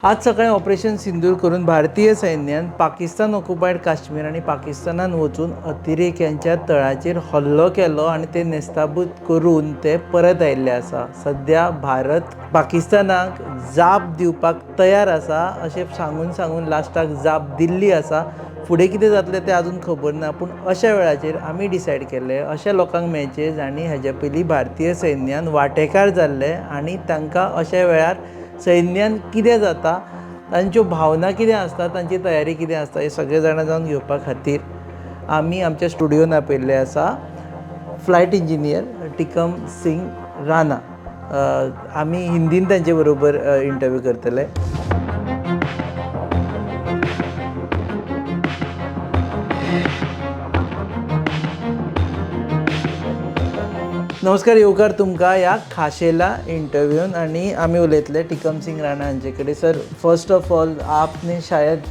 आज सकाळी ऑपरेशन सिंदूर करून भारतीय सैन्यान पाकिस्तान ऑक्युपायड काश्मीर आणि पाकिस्तानात वचून अतिरेक्यांच्या तळाचेर हल्लो केलो आणि ते नेस्ताबूत करून ते परत आयिल्ले आसा. सध्या भारत पाकिस्तानाक जाप दिवपाक तयार आसा अशें सांगून लास्टाक जाप दिल्ली आसा. फुडें कितें जातलें तें अजून खबर ना, पूण अशा वेळाचेर आमी डिसायड केलें अशा लोकांक मेळचें जांणी हेज्या पयलीं भारतीय सैन्यान वांटेकार जाल्ले आनी तांकां अशा वेळार सैन्यान कितें जाता, तांच्यो भावना कितें आसता, तांची तयारी कितें आसता, हे सगळे जाणा जावन घेवपा खातीर आमी आमच्या स्टुडियोन आपयल्ले आसा फ्लायट इंजिनियर टिकम सिंग राणा. आमी हिंदीन तांचे बरोबर इंटरव्यू करतले. नमस्कार, येवकार तुमकां ह्या खाशेला इंटरव्यून. आणि आमी उलयतले टिकम सिंग राणा हांचे कडेन. सर, फर्स्ट ऑफ ऑल आपने शायद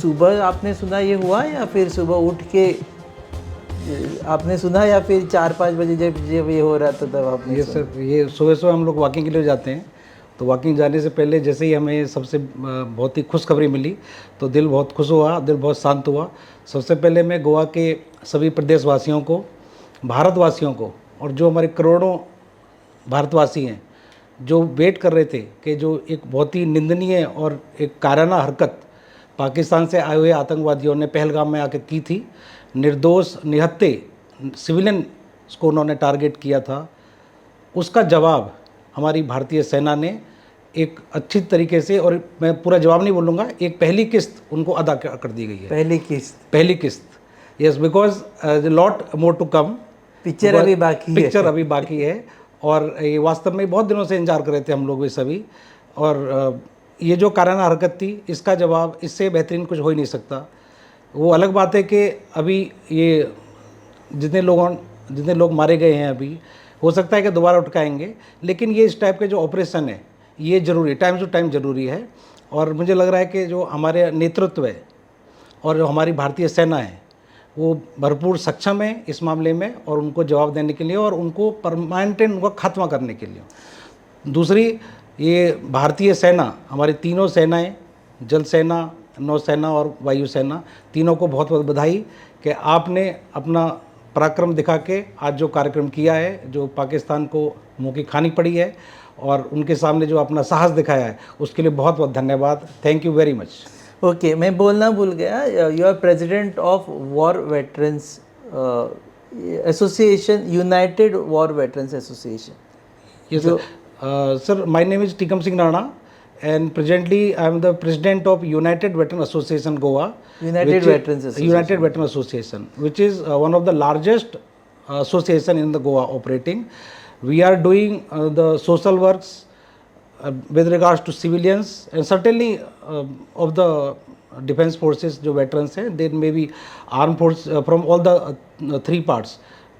सुबह आपने सुना ये हुआ या फिर सुबह उठ के आपने सुना या फिर 4-5 बजे जब ये हो रहा था तब आपने? ये सर, ये सुबह हम लोग वॉकिंग के लिए जाते हैं, तो वॉकिंग जाने से पहले जैसे ही हमें सबसे बहुत ही खुशखबरी मिली तो दिल बहुत खुश हुआ, दिल बहुत शांत हुआ. सबसे पहले मैं गोवा के सभी प्रदेशवासियों को, भारतवासियों को, और जो हमारे करोड़ों भारतवासी हैं जो वेट कर रहे थे कि जो एक बहुत ही निंदनीय और एक काराना हरकत पाकिस्तान से आए हुए आतंकवादियों ने पहलगाम में आकर की थी, निर्दोष निहत्थे सिविलियन को उन्होंने टारगेट किया था, उसका जवाब हमारी भारतीय सेना ने एक अच्छी तरीके से, और मैं पूरा जवाब नहीं बोलूँगा, एक पहली किस्त उनको अदा कर दी गई है. पहली किस्त yes, because lot more to come. Picture अभी बाकी है और ये वास्तव में बहुत दिनों से इंतजार कर रहे थे हम लोग ये सभी. और ये जो काराना हरकत थी, इसका जवाब इससे बेहतरीन कुछ हो ही नहीं सकता. वो अलग बात है कि अभी ये जितने लोग मारे गए हैं, अभी हो सकता है कि दोबारा उठकाएंगे, लेकिन ये इस टाइप के जो ऑपरेशन है ये ज़रूरी, टाइम टू टाइम ज़रूरी है. और मुझे लग रहा है कि जो हमारे नेतृत्व है और जो हमारी भारतीय सेना है वो भरपूर सक्षम है इस मामले में, और उनको जवाब देने के लिए और उनको परमानेंट उनका खात्मा करने के लिए. दूसरी, ये भारतीय सेना, हमारी तीनों सेनाएं, जल सेना, नौसेना और वायुसेना, तीनों को बहुत बहुत बधाई कि आपने अपना पराक्रम दिखा के आज जो कार्यक्रम किया है, जो पाकिस्तान को मुँह की खानी पड़ी है, और उनके सामने जो अपना साहस दिखाया है, उसके लिए बहुत बहुत धन्यवाद. Thank you very much. Okay, मैं बोलना भूल गया. You are president of war veterans association, united war veterans association. Yes, sir. My name is Tikam Singh Rana, and presently I am the president of United Veteran Association Goa. United Veteran Association, which is one of the largest association in the Goa operating. We are doing the social works with regards to civilians, and certainly of the defense forces जो veterans हैं, there may be armed force from all the three parts.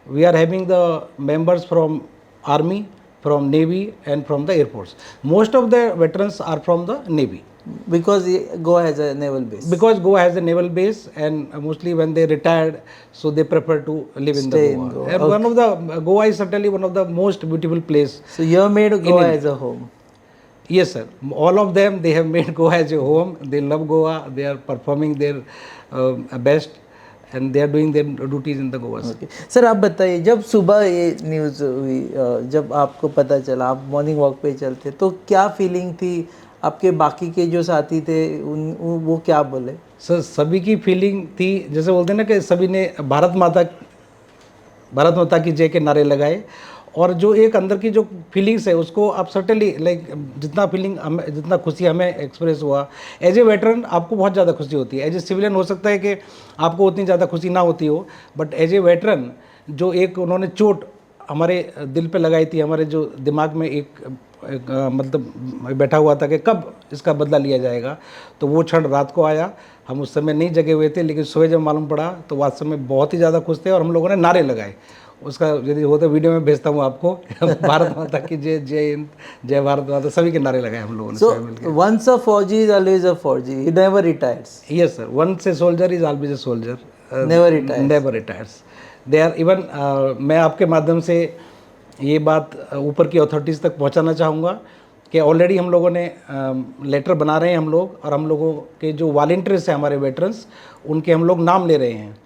We are having the members from army, from navy, and from the air force. Most of the veterans are from the navy, because Goa has a naval base. because Goa has a naval base, and mostly when they retired, so they prefer to live in the Stay in Goa. Goa. And Okay. one of the Goa is certainly one of the most beautiful place. So you have made Goa India as a home. Yes, sir. All of them, they have made Goa as a home. They love Goa. They are performing their best, and they are doing their duties in the Goa. Okay. Sir, आप बताइए, जब सुबह ये news हुई, जब आपको पता चला, आप मॉर्निंग वॉक पे चलते, तो क्या फीलिंग थी? आपके बाकी के जो साथी थे वो क्या बोले? सर, सभी की फीलिंग थी, जैसे बोलते हैं ना कि सभी ने भारत माता की जय के नारे लगाए. और जो एक अंदर की जो फीलिंग्स है उसको आप सर्टेनली लाइक, जितना खुशी हमें एक्सप्रेस हुआ, एज ए वेटरन आपको बहुत ज़्यादा खुशी होती है. एज ए सिविलियन हो सकता है कि आपको उतनी ज़्यादा खुशी ना होती हो, बट एज ए वेटरन जो एक उन्होंने चोट हमारे दिल पे लगाई थी, हमारे जो दिमाग में एक मतलब बैठा हुआ था कि कब इसका बदला लिया जाएगा, तो वो क्षण रात को आया. हम उस समय नहीं जगे हुए थे, लेकिन सुबह जब मालूम पड़ा तो वास्तव में बहुत ही ज़्यादा खुश थे, और हम लोगों ने नारे लगाए. उसका यदि हो तो वीडियो में भेजता हूँ आपको. भारत माता की जय, जय हिंद, जय भारत माता, सभी के नारे लगाए हम लोगों ने. So once a Fauji is always a Fauji. He never retires. Yes sir, once a soldier is always a soldier. Never retires. Never retires. They are even मैं आपके माध्यम से ये बात ऊपर की अथॉरिटीज़ तक पहुंचाना चाहूँगा कि ऑलरेडी हम लोगों ने लेटर बना रहे हैं हम लोग, और हम लोगों के जो वॉलंटियर्स हैं हमारे वेटरन्स, उनके हम लोग नाम ले रहे हैं।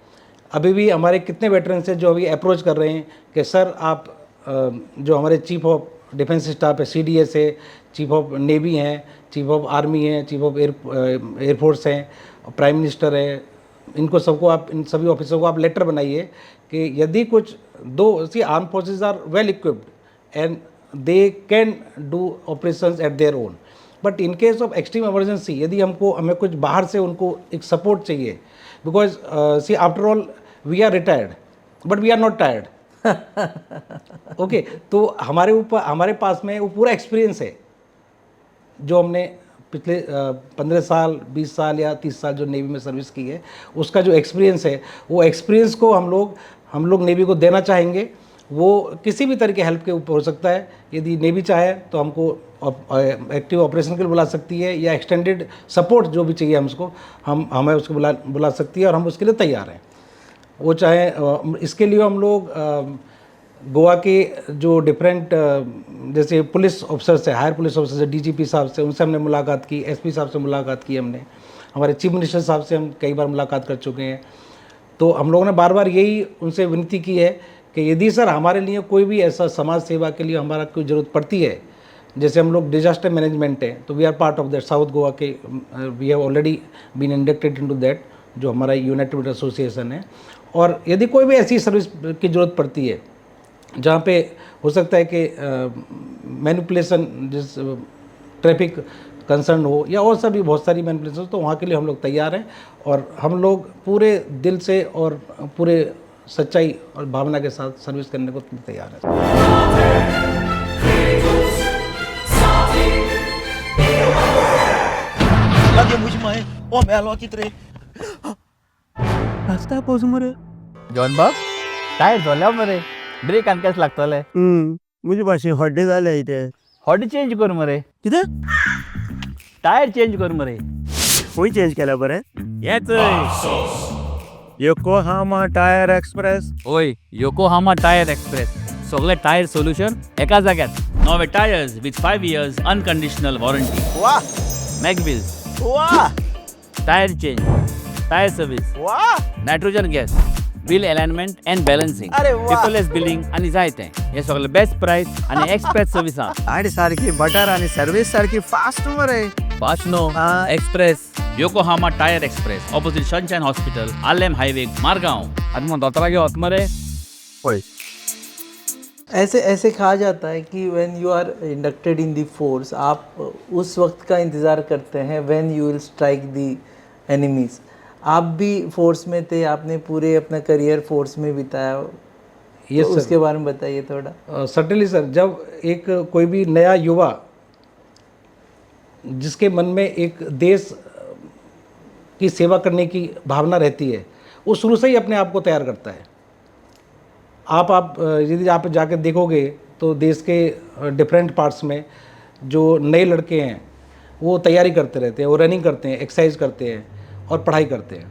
अभी भी हमारे कितने वेटरन्स हैं जो अभी अप्रोच कर रहे हैं कि सर आप जो हमारे चीफ ऑफ डिफेंस स्टाफ है, CDS है, चीफ ऑफ नेवी हैं, चीफ ऑफ आर्मी हैं, चीफ ऑफ एयरफोर्स हैं, प्राइम मिनिस्टर है, इनको सबको आप, इन सभी ऑफिसरों को आप लेटर बनाइए कि यदि कुछ दो see arm forces are well equipped and they can do operations at their own, but in case of extreme emergency यदि हमें कुछ बाहर से उनको एक सपोर्ट चाहिए, because see after all we are retired but we are not tired. Okay, तो हमारे पास में वो पूरा एक्सपीरियंस है जो हमने पिछले 15 साल 20 साल या 30 साल जो नेवी में सर्विस की है, उसका जो एक्सपीरियंस है, वो एक्सपीरियंस को हम लोग नेवी को देना चाहेंगे। वो किसी भी तरह के हेल्प के ऊपर हो सकता है। यदि नेवी चाहे तो हमको एक्टिव ऑपरेशन के लिए बुला सकती है, या एक्सटेंडेड सपोर्ट जो भी चाहिए हमको, हमें उसको बुला सकती है, और हम उसके लिए तैयार हैं। वो चाहे इसके लिए हम लोग गोवा के जो डिफरेंट जैसे पुलिस ऑफिसर्स है, हायर पुलिस ऑफिसर्स है, DGP साहब से, उनसे हमने मुलाकात की, SP साहब से मुलाकात की हमने, हमारे चीफ मिनिस्टर साहब से हम कई बार मुलाकात कर चुके हैं। तो हम लोगों ने बार बार यही उनसे विनती की है कि यदि सर हमारे लिए कोई भी ऐसा समाज सेवा के लिए हमारा कोई ज़रूरत पड़ती है, जैसे हम लोग डिजास्टर मैनेजमेंट है तो we are part of that, South Goa के we have already been inducted into that, जो हमारा यूनाइटेड एसोसिएशन है। और यदि कोई भी ऐसी सर्विस की ज़रूरत पड़ती है जहाँ पे हो सकता है कि मैनिपुलेशन, जिस ट्रैफिक कंसर्न हो या और सभी बहुत सारी मैनिपुलेशन, तो वहाँ के लिए हम लोग तैयार हैं, और हम लोग पूरे दिल से और पूरे सच्चाई और भावना के साथ सर्विस करने को तैयार हैं। Lagi musi mai, elo kitre. रस्ता पोज मरे जॉन बाब टायर झाल्या मरे ब्रेक आनी केस लागतले मुझे भाषे हड्डे झाले इथे हॉडी चेंज कर मरे कितें टायर चेंज कर मरे खंय चेंज केला बरें येच योकोहामा टायर एक्सप्रेस ओय योकोहामा टायर एक्सप्रेस सगळे टायर सोल्यूशन एका जाग्यात नवे tyres with 5 years unconditional warranty Wah, magwheels wah, tyre change tyre service wah. Nitrogen gas wheel alignment and balancing अरे वा. पेपरलेस बिलिंग आणि जायते हे सगळे बेस्ट प्राइस आणि एक्सप्रेस सर्विस गाडी सारखी बटर आणि सर्व्हिस सारखी फास्ट मरे फास्ट नो express Yokohama tyre express opposite sunshine hospital आलेम हाईवे मारगांव आदमी दोतरा के मरे होय ऐसे ऐसे कहा जाता है कि when you are inducted in the force, आप उस वक्त का इंतज़ार करते हैं when you will strike the enemies. आप भी फोर्स में थे, आपने पूरे अपना करियर फोर्स में बिताया, Yes, तो sir. उसके बारे में बताइए थोड़ा। सर्टेनली सर, जब एक कोई भी नया युवा जिसके मन में एक देश की सेवा करने की भावना रहती है, वो शुरू से ही अपने आप को तैयार करता है। आप यदि आप जाकर देखोगे तो देश के डिफरेंट पार्ट्स में जो नए लड़के हैं वो तैयारी करते रहते हैं, वो रनिंग करते हैं, एक्सरसाइज करते हैं और पढ़ाई करते हैं।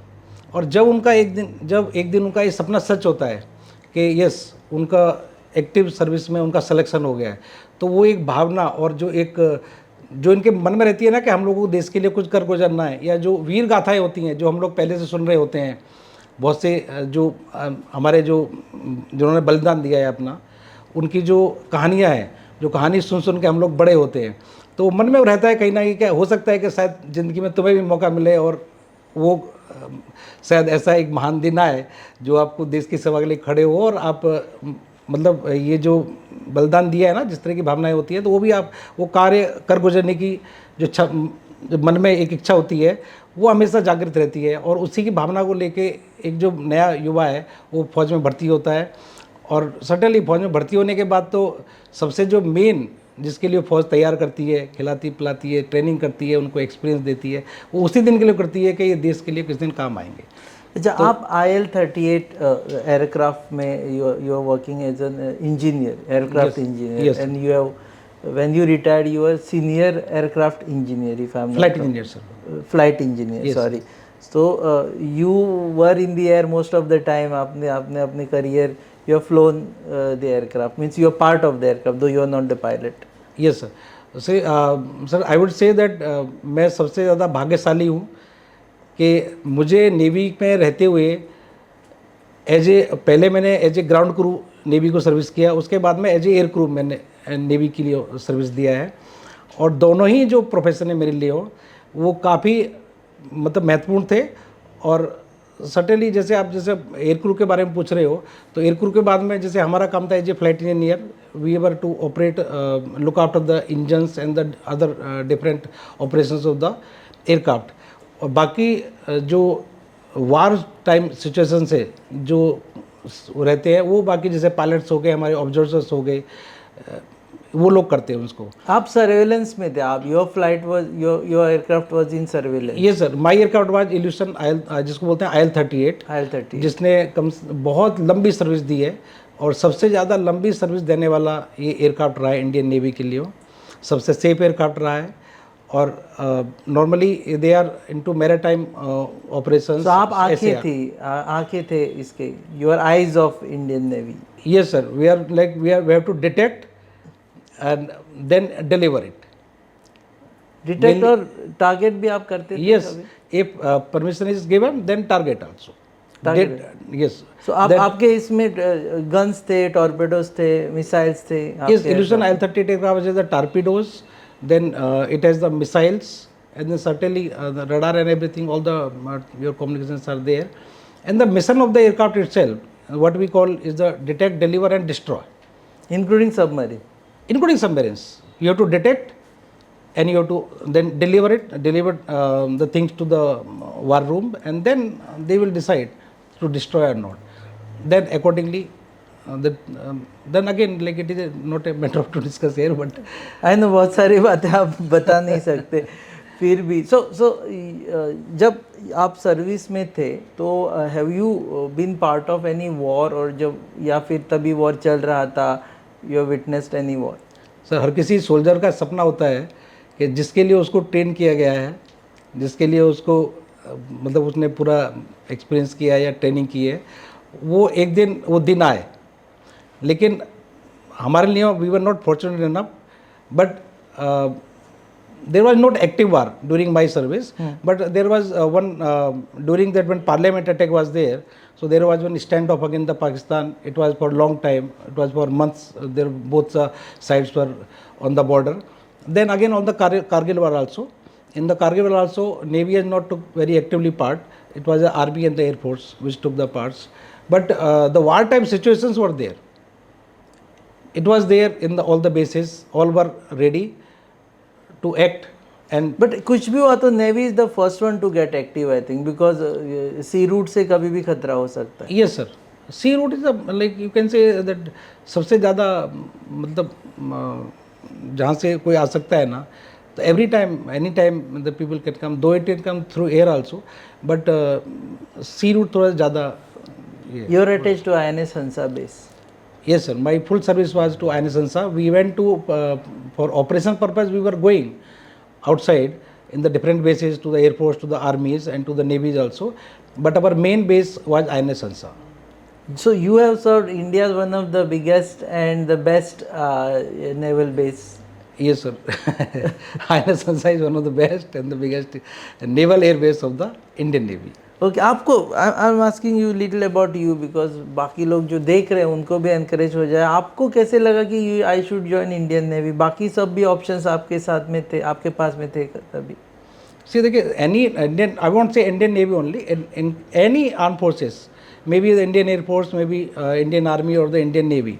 और जब एक दिन उनका ये सपना सच होता है कि यस, उनका एक्टिव सर्विस में उनका सिलेक्शन हो गया है, तो वो एक भावना और जो इनके मन में रहती है ना कि हम लोगों को देश के लिए कुछ कर गुजरना है, या जो वीर गाथाएं होती हैं जो हम लोग पहले से सुन रहे होते हैं, बहुत से जो हमारे जिन्होंने बलिदान दिया है अपना, उनकी जो कहानियाँ हैं, जो कहानी सुन के हम लोग बड़े होते हैं, तो मन में रहता है कहीं ना कहीं क्या हो सकता है कि शायद ज़िंदगी में तुम्हें भी मौका मिले और वो शायद ऐसा एक महान दिन आए जो आपको देश की सेवा के लिए खड़े हो, और आप मतलब ये जो बलिदान दिया है ना, जिस तरह की भावनाएं होती है, तो वो भी आप वो कार्य कर गुजरने की जो मन में एक इच्छा होती है वो हमेशा जागृत रहती है। और उसी की भावना को लेके एक जो नया युवा है वो फौज में भर्ती होता है, और सडनली फौज में भर्ती होने के बाद तो सबसे जो मेन जिसके लिए फौज तैयार करती है, खिलाती पिलाती है, ट्रेनिंग करती है, उनको एक्सपीरियंस देती है, वो उसी दिन के लिए करती है कि ये देश के लिए किस दिन काम आएंगे। अच्छा, आप IL-38 एयरक्राफ्ट में you are working as an engineer, aircraft engineer, and you have when you retired you were senior aircraft engineer, if I'm not flight wrong. Engineer sir. Flight engineer, Yes. sorry. So you were in the air most of the time. आपने अपने career you have flown the aircraft, means you are part of the aircraft though you are not the pilot. Yes sir, sir I would say that मैं सबसे ज़्यादा भाग्यशाली हूँ कि मुझे navy में रहते हुए पहले मैंने as a ground crew navy को सर्विस किया, उसके बाद में एज ए एयर क्रू मैंने नेवी के लिए सर्विस दिया है। और दोनों ही जो प्रोफेशन है मेरे लिए वो काफ़ी मतलब महत्वपूर्ण थे। और सर्टेनली जैसे आप जैसे एयर क्रू के बारे में पूछ रहे हो, तो एयर क्रू के बाद में जैसे हमारा काम था as a flight engineer, we were to operate look after the engines and the other different operations of the aircraft. और बाकी जो वार टाइम सिचुएशन से जो रहते हैं वो बाकी जैसे पायलट्स हो गए, हमारे ऑब्जर्वर्स हो गए, वो लोग करते हैं उसको। आप सर्वेलेंस में थे, आप your flight was your aircraft was in surveillance? Yes sir my aircraft was Ilyushin जिसको बोलते हैं IL-38, IL-38 जिसने बहुत लंबी सर्विस दी है और सबसे ज़्यादा लंबी सर्विस देने वाला ये एयरक्राफ्ट रहा है इंडियन नेवी के लिए। सबसे सेफ एयरक्राफ्ट रहा है और normally they are into maritime operations. तो आप आंखें थे इसके, your eyes of Indian navy? Yes sir, we have to detect and then deliver it. Detect और टारगेट भी आप करते थे? Yes, if permission is given, then target also. Yes. So आपके इसमें गन्स थे, टॉर्पेडोज थे, मिसाइल्स थे? Yes, Illusion IL-38 aircraft has the torpedoes, then it has the missiles, and then certainly the radar and everything, all the your communications are there. And the mission of the aircraft itself, what we call is the detect, deliver and destroy. Including submarine? Including submarines. You have to detect and you have to then deliver the things to the war room, and then they will decide to destroy or not. Then accordingly, then again, like it is not a matter of to discuss here, but I know बहुत सारी बातें आप बता नहीं सकते, फिर भी सो जब आप सर्विस में थे तो have you been part of any war, और जब या फिर तभी वॉर चल रहा था, you have witnessed any war? Sir हर किसी सोल्जर का सपना होता है कि जिसके लिए उसको ट्रेन किया गया है, जिसके लिए उसको मतलब उसने पूरा एक्सपीरियंस किया है या ट्रेनिंग की है, वो एक दिन वो दिन आए। लेकिन हमारे लिए we were not fortunate enough, but there was not active war during my service, but there was one during that when Parliament attack was there, so there was one standoff against the Pakistan. It was for a long time, it was for months, there both sides were on the border. Then again on the Kargil war also, in the Kargil war also Navy has not took very actively part, it was the Army and the Air Force which took the parts, but the wartime situations were there. It was there in the, all the bases, all were ready to act. And but कुछ भी हुआ तो navy is the first one to get active, I think, because sea route से कभी भी खतरा हो सकता है। yes sir, sea route is like you can say that सबसे ज़्यादा मतलब जहाँ से कोई आ सकता है ना, तो every time any time the people can come, though it can come through air also, but sea route थोड़ा ज़्यादा। You are attached to INS Hansa base? Yes sir, my full service was to INS Hansa. We went to for operation purpose, we were going outside in the different bases, to the Air Force, to the armies and to the navies also, but our main base was INS Hansa. So you have served India as one of the biggest and the best naval base? Yes sir, INS Hansa is one of the best and the biggest naval air base of the Indian Navy. Okay, आपको I am asking you little about you, because बाकी लोग जो देख रहे हैं उनको भी encourage हो जाए। आपको कैसे लगा कि you I should join Indian navy? बाकी सब भी ऑप्शंस आपके साथ में थे, आपके पास में थे तभी? See, देखिए any Indian, I won't say Indian Navy only, in any armed forces, maybe the Indian Air Force, maybe Indian Army or the Indian Navy,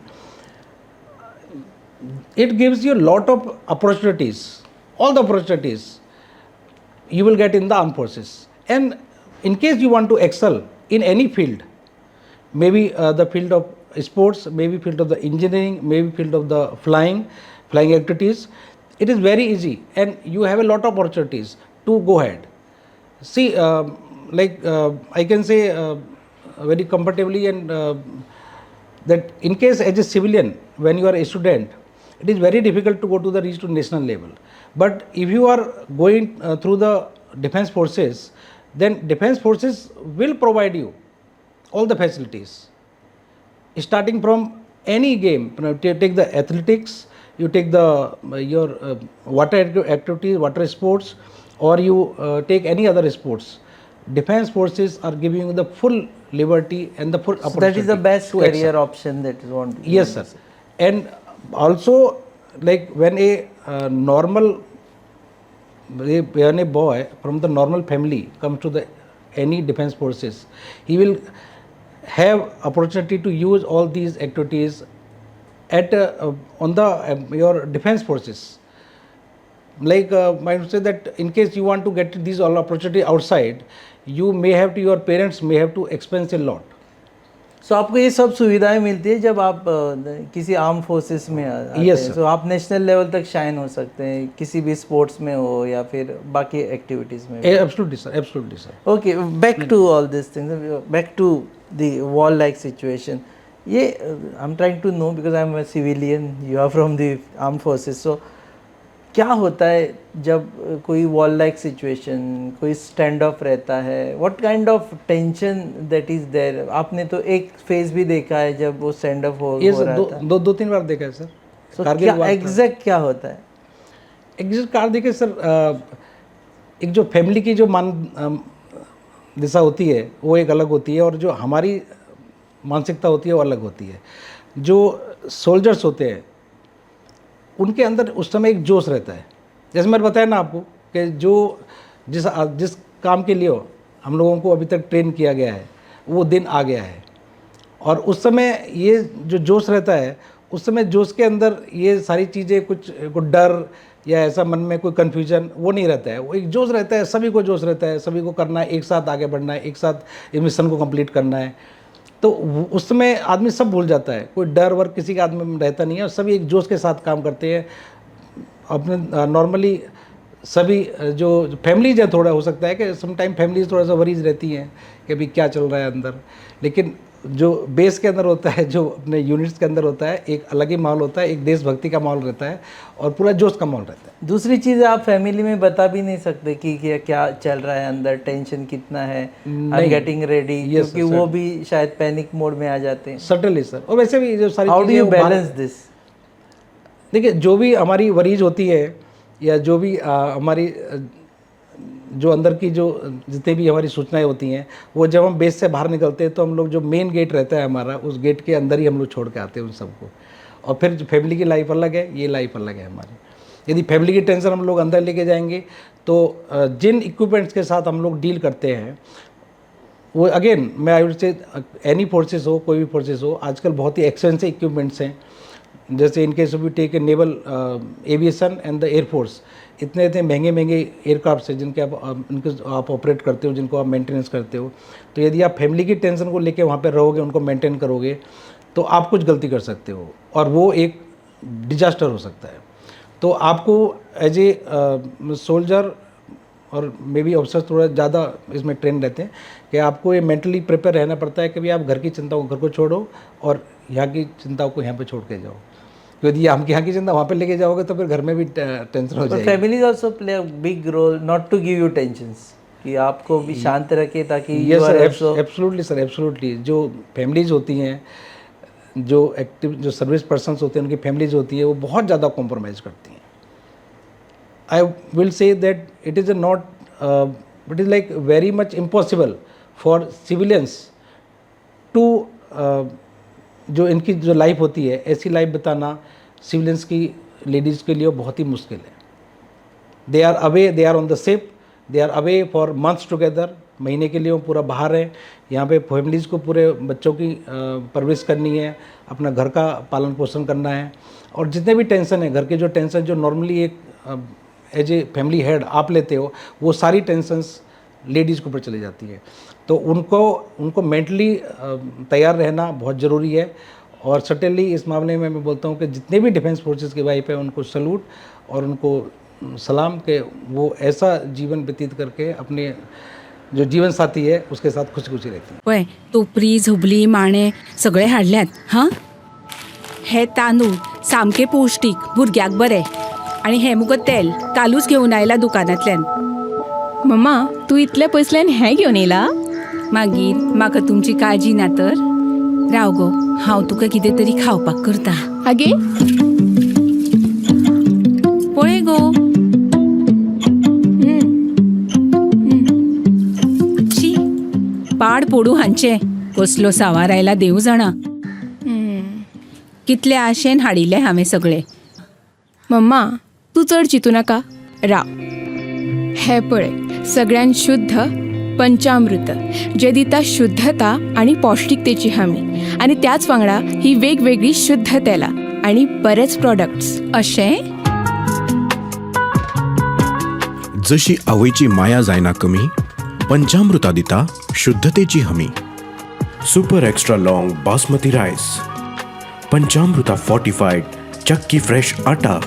it gives you a lot of opportunities, all the opportunities you will get in the armed forces. And in case you want to excel in any field, maybe the field of sports, maybe field of the engineering, maybe field of the flying activities, it is very easy and you have a lot of opportunities to go ahead. See, I can say very comfortably and that in case as a civilian, when you are a student, it is very difficult to go to the reach to national level. But if you are going through the defense forces, then defense forces will provide you all the facilities, starting from any game. Take the athletics, you take the your water activities, water sports, or you take any other sports. Defense forces are giving you the full liberty and the full So opportunity. that is the best to career excel. option that you want. Yes, sir. And also, like when a normal, when a boy from the normal family comes to the any defense forces, he will have opportunity to use all these activities at on the your defense forces. Like I would say that in case you want to get these all opportunity outside, you may have to, your parents may have to expense a lot. सो आपको ये सब सुविधाएं मिलती है जब आप किसी arm forces में आते Yes, हैं. sir. सो आप नेशनल लेवल तक शाइन हो सकते हैं किसी भी स्पोर्ट्स में हो या फिर बाकी एक्टिविटीज में. Absolutely, sir. Absolutely, sir. Okay, back to all these things. Back to the war-like situation. ये I'm trying to know because I'm a civilian. You are from the armed forces. So क्या होता है जब कोई warlike situation, कोई stand off रहता है? What kind of tension that is there? आपने तो एक फेज भी देखा है जब वो स्टैंड ऑफ हो ये रहा सर था. दो तीन बार देखा है सर. So कारगिल क्या वार था. एग्जैक्ट क्या होता है? एग्जैक्ट कार देखिए सर, एक जो फैमिली की जो दिशा होती है वो एक अलग होती है, और जो हमारी मानसिकता होती है वो अलग होती है. जो सोल्जर्स होते हैं उनके अंदर उस समय एक जोश रहता है. जैसे मैंने बताया ना आपको कि जो जिस काम के लिए हम लोगों को अभी तक ट्रेन किया गया है वो दिन आ गया है, और उस समय ये जो जोश रहता है, उस समय जोश के अंदर ये सारी चीज़ें कुछ डर या ऐसा मन में कोई कन्फ्यूजन वो नहीं रहता है. वो एक जोश रहता है, सभी को जोश रहता है, सभी को करना है, एक साथ आगे बढ़ना है, एक साथ इस मिशन को कंप्लीट करना है. तो उस समय आदमी सब भूल जाता है, कोई डर वर किसी के आदमी में रहता नहीं है, और सभी एक जोश के साथ काम करते हैं. अपने नॉर्मली सभी जो फैमिलीज है, थोड़ा हो सकता है कि समटाइम फैमिलीज थोड़ा सा वरीज रहती हैं कि अभी क्या चल रहा है अंदर, लेकिन जो बेस के अंदर होता है, जो अपने यूनिट्स के अंदर होता है, एक अलग ही माहौल होता है, एक देशभक्ति का माहौल रहता है और पूरा जोश का माहौल रहता है. दूसरी चीज़ आप फैमिली में बता भी नहीं सकते कि क्या चल रहा है अंदर, टेंशन कितना है, I am getting ready, Yes, क्योंकि sir. वो भी शायद पैनिक मोड में आ जाते हैं. Certainly sir. और वैसे भी जो सारी हाउ डू चीज़ें यू वो बाहर- बैलेंस दिस? देखिए, जो भी हमारी वरीज होती है या जो भी हमारी जो अंदर की जो जितनी भी हमारी सूचनाएं होती हैं, वो जब हम बेस से बाहर निकलते हैं तो हम लोग जो मेन गेट रहता है हमारा, उस गेट के अंदर ही हम लोग छोड़ के आते हैं उन सबको. और फिर जो फैमिली की लाइफ अलग है, ये लाइफ अलग है हमारी. यदि फैमिली की टेंशन हम लोग अंदर लेके जाएंगे तो जिन इक्विपमेंट्स के साथ हम लोग डील करते हैं वो, अगेन मैं I would say any forces हो, कोई भी फोर्सेस हो, आजकल बहुत ही एक्सपेंसिव इक्विपमेंट्स हैं. जैसे in case we take a naval aviation and the air force, इतने महंगे एयरक्राफ्ट हैं जिनके आप ऑपरेट करते हो, जिनको आप मेंटेनेंस करते हो. तो यदि आप फैमिली की टेंशन को लेके वहाँ पे रहोगे, उनको मेंटेन करोगे, तो आप कुछ गलती कर सकते हो और वो एक डिजास्टर हो सकता है. तो आपको एज ए सोल्जर और मे बी ऑफिसर थोड़ा ज़्यादा इसमें ट्रेन रहते हैं कि आपको ये मेंटली प्रिपेयर रहना पड़ता है कि भाई आप घर की चिंता को घर को छोड़ो और यहाँ की चिंताओं को यहाँ पे छोड़ के जाओ. यदि आप यहाँ की चिंता वहाँ पे लेके जाओगे तो फिर घर में भी टेंशन हो But जाएगी. families also play a big role not to give you tensions, कि आपको भी शांत रखे ताकि yes you are sir, also absolutely sir, absolutely. जो फैमिलीज होती हैं, जो एक्टिव जो सर्विस पर्सन्स होते हैं, उनकी फैमिलीज होती है, वो बहुत ज़्यादा कॉम्प्रोमाइज़ करती हैं. I will say that it is it is like very much impossible for civilians to जो इनकी जो लाइफ होती है, ऐसी लाइफ बताना सिविलियंस की लेडीज़ के लिए बहुत ही मुश्किल है. They are away, they are on the ship, they are away for months together. महीने के लिए वो पूरा बाहर है. यहाँ पे फैमिलीज़ को पूरे बच्चों की परवरिश करनी है, अपना घर का पालन पोषण करना है, और जितने भी टेंशन है घर के, जो टेंशन जो नॉर्मली एक एज ए फैमिली हेड आप लेते हो, वो सारी टेंशन्स लेडीज़ के ऊपर चली जाती है. तो उनको मेंटली तैयार रहना बहुत ज़रूरी है. और सर्टेनली इस मामले में मैं बोलता हूँ कि जितने भी डिफेंस फोर्सेस की वाइफ है उनको सैल्यूट और उनको सलाम के वो ऐसा जीवन व्यतीत करके अपने जो जीवन साथी है उसके साथ खुशी खुशी रहती है. पळय टोपरी झबली माणे सगळे हाडल्यात हां. हे तांदूळ सामके पौष्टीक, भुरग्याक बरे. आणि हे मुगो तेल कालूच घेवन आयला दुकानांतल्यान. मम्मा तू इतले पयसल्यान हें घेवन येयला? मागीर म्हाका तुमची काळजी ना तर? राव गो, हांव तुका कितें तरी खावपाक करता. आगे गो शी पाड पोडू हांचे कसलो सावार आयला देव जाणा कितले आशेन हाडिल्ले हांवें सगळे मम्मा तू चड चिंतू नाका राव हे पळय सगळ्यान शुद्ध पंचामृत जे दिता शुद्धता आणि पौष्टिकतेची हमी आणि त्याच वांगडा ही वेगवेगळी शुद्ध तेलां आणि बरेच प्रॉडक्ट्स अशें जशी आवयची माया जायना कमी पंचामृता दिता शुद्धतेची हमी super extra long basmati rice Panchamrita fortified chakki fresh atta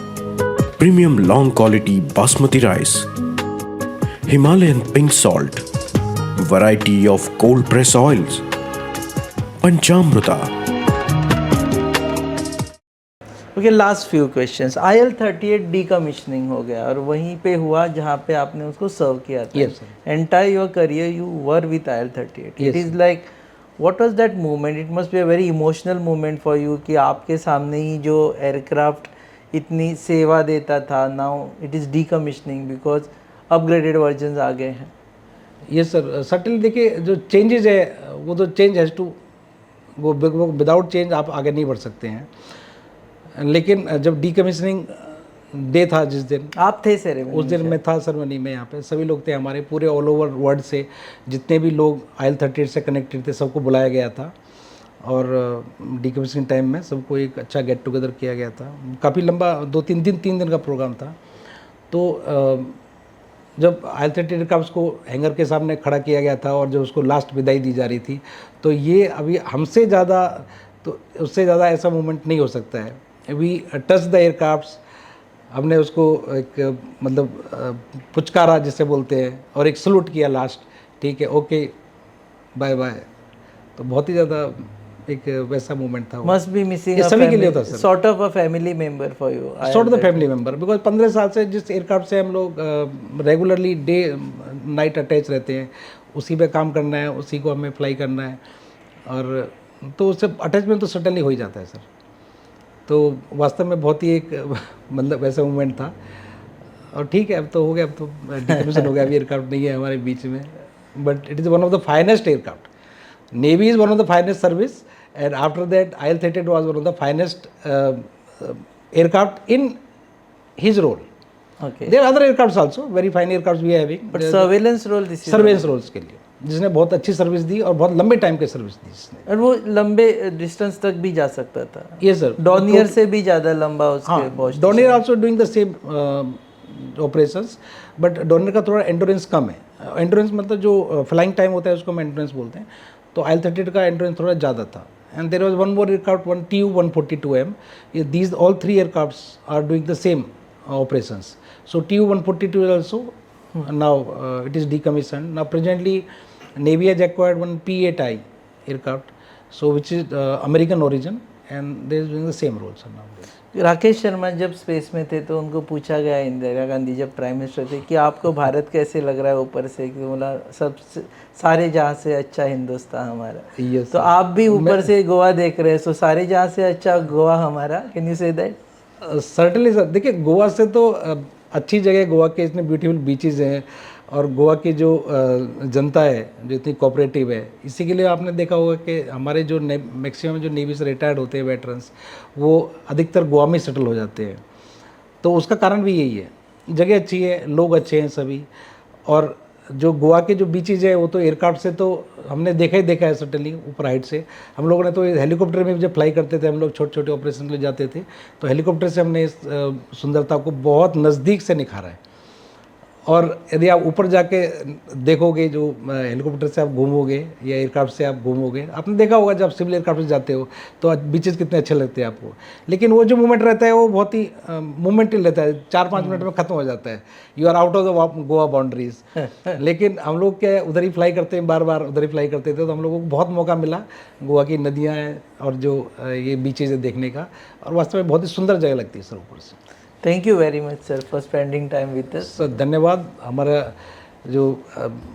premium long quality basmati rice Himalayan pink salt variety of cold press oils Panchamrita okay last few questions IL-38 decommissioning हो गया और वहीं पे हुआ जहाँ पे आपने उसको सर्व किया था Yes, sir. Entire your career you were with IL-38 it is like what was that moment it must be a very emotional moment for you कि आपके सामने ही जो एयरक्राफ्ट इतनी सेवा देता था now it is decommissioning because upgraded version आ गए हैं ये सर सटल देखिए जो चेंजेस है वो तो चेंज हैज़ टू वो विदाउट चेंज आप आगे नहीं बढ़ सकते हैं लेकिन जब डीकमीशनिंग डे था जिस दिन आप थे सेरेमनी उस दिन मैं था सेरेमनी में यहाँ पे सभी लोग थे हमारे पूरे ऑल ओवर वर्ल्ड से जितने भी लोग IL-38 से कनेक्टेड थे सबको बुलाया गया था और डीकमीशनिंग टाइम में सबको एक अच्छा गेट टुगेदर किया गया था काफ़ी लंबा 3 दिन का प्रोग्राम था तो जब IL-38 एयरक्राफ्ट को हैंगर के सामने खड़ा किया गया था और जब उसको लास्ट विदाई दी जा रही थी तो ये अभी हमसे ज़्यादा तो उससे ज़्यादा ऐसा मोमेंट नहीं हो सकता है वी टच द एयरक्राफ्ट हमने उसको एक मतलब पुचकारा जिसे बोलते हैं और एक सलूट किया लास्ट ठीक है ओके बाय बाय तो बहुत ही ज़्यादा एक वैसा मोमेंट था मस्ट बी मिसिंग ये सभी के लिए होता है sir sort of a family member for you sort of the family member because 15 साल से जिस एयरक्राफ्ट से हम लोग रेगुलरली डे नाइट अटैच रहते हैं उसी पे काम करना है उसी को हमें फ्लाई करना है और तो उससे अटैचमेंट तो सडनली हो ही जाता है सर तो वास्तव में बहुत ही एक मतलब वैसा मोमेंट था और ठीक है अब तो हो गया अब तो डिकमीशन हो गया अभी एयरक्राफ्ट नहीं है हमारे बीच में but it is one of the finest aircraft navy is one of the finest service and after that IL-38 was one of the finest aircraft in his role. Okay. There are other aircrafts also, very fine aircrafts we are having. But surveillance role this is surveillance roles के लिए जिसने बहुत अच्छी service दी और बहुत लंबे time की service दी जिसने और वो लंबे डिस्टेंस तक भी जा सकता था ये सर डॉनियर से भी ज़्यादा लंबा उसके हाँ पहुंचने Dornier also doing the same operations but Dornier का थोड़ा एंडोरेंस कम है एंडोरेंस मतलब जो फ्लाइंग टाइम होता है उसको हम एंडोरेंस बोलते हैं तो IL-38 का एंडोरेंस थोड़ा ज़्यादा था and there was one more aircraft, one Tu-142M. These all three aircrafts are doing the same operations. So Tu-142 is also now it is decommissioned. Now presently Navy has acquired one P-8I aircraft, so which is American origin and they are doing the same roles nowadays. Rakesh Sharma जब space में थे तो उनको पूछा गया इंदिरा गांधी जब prime minister थे कि आपको भारत कैसे लग रहा है ऊपर से कि बोला सब सारे जहाँ से अच्छा हिंदुस्तान हमारा Yes, तो आप भी ऊपर से गोवा देख रहे हैं सो सारे जहाँ से अच्छा गोवा हमारा can you say that certainly sir देखिए गोवा से तो अच्छी जगह गोवा के इतने ब्यूटीफुल बीचेस हैं और गोवा की जो जनता है जो इतनी कोऑपरेटिव है इसी के लिए आपने देखा होगा कि हमारे जो मैक्सिमम जो नेवी से रिटायर्ड होते हैं वेटरन्स वो अधिकतर गोवा में सेटल हो जाते हैं तो उसका कारण भी यही है जगह अच्छी है लोग अच्छे हैं सभी और जो गोवा के जो बीचेज है वो तो एयरक्राफ्ट से तो हमने देखा है सर्टनली ऊपर हाइट से हम लोगों ने तो हेलीकॉप्टर में जब फ्लाई करते थे हम लोग छोटे छोटे ऑपरेशन के लिए जाते थे तो हेलीकॉप्टर से हमने इस सुंदरता को बहुत नज़दीक से निखारा है और यदि आप ऊपर जाके देखोगे जो हेलीकॉप्टर से आप घूमोगे या एयरक्राफ्ट से आप घूमोगे आपने देखा होगा जब आप सिविल एयरक्राफ्ट से जाते हो तो बीचेस कितने अच्छे लगते हैं आपको लेकिन वो जो मूवमेंट रहता है वो बहुत ही मोमेंटल रहता है 4-5 मिनट में ख़त्म हो जाता है you are out of the Goa boundaries लेकिन हम लोग क्या उधर ही फ्लाई करते हैं बार बार उधर ही फ्लाई करते थे तो हम लोगों को बहुत मौका मिला गोवा की नदियाँ हैं और जो ये बीचेज है देखने का और वास्तव में बहुत ही सुंदर जगह लगती है सर ऊपर से thank you very much sir for spending time with us sir धन्यवाद हमारा जो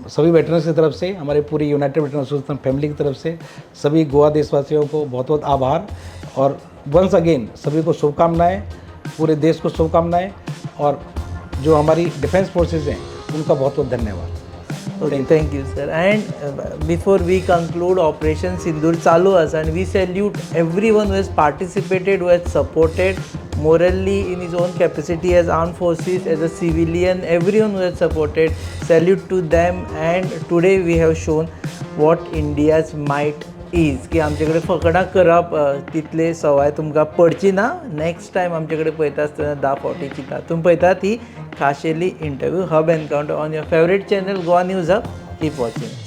सभी वेटरन्स की तरफ से हमारे पूरी यूनाइटेड वेटरन एसोसिएशन फैमिली की तरफ से सभी गोवा देशवासियों को बहुत बहुत आभार और वंस अगेन सभी को शुभकामनाएं पूरे देश को शुभकामनाएं और जो हमारी डिफेंस फोर्सेज हैं उनका बहुत बहुत धन्यवाद. Okay, thank you, sir. And before we conclude, Operation Sindoor चालू आसा and we salute everyone who has participated, who has supported morally in his own capacity as armed forces, as a civilian, everyone who has supported. Salute to them. And today we have shown what India's might is. की आमचे कडेन फकाणां करप तितले सवाय तुमकां पडची ना. Next time आमचे कडेन पळयता आसतना 10 फावटी चिंता. तुमी पळयतात ही खाशेली interview hub encounter on your favourite channel Goa news hub. Keep watching.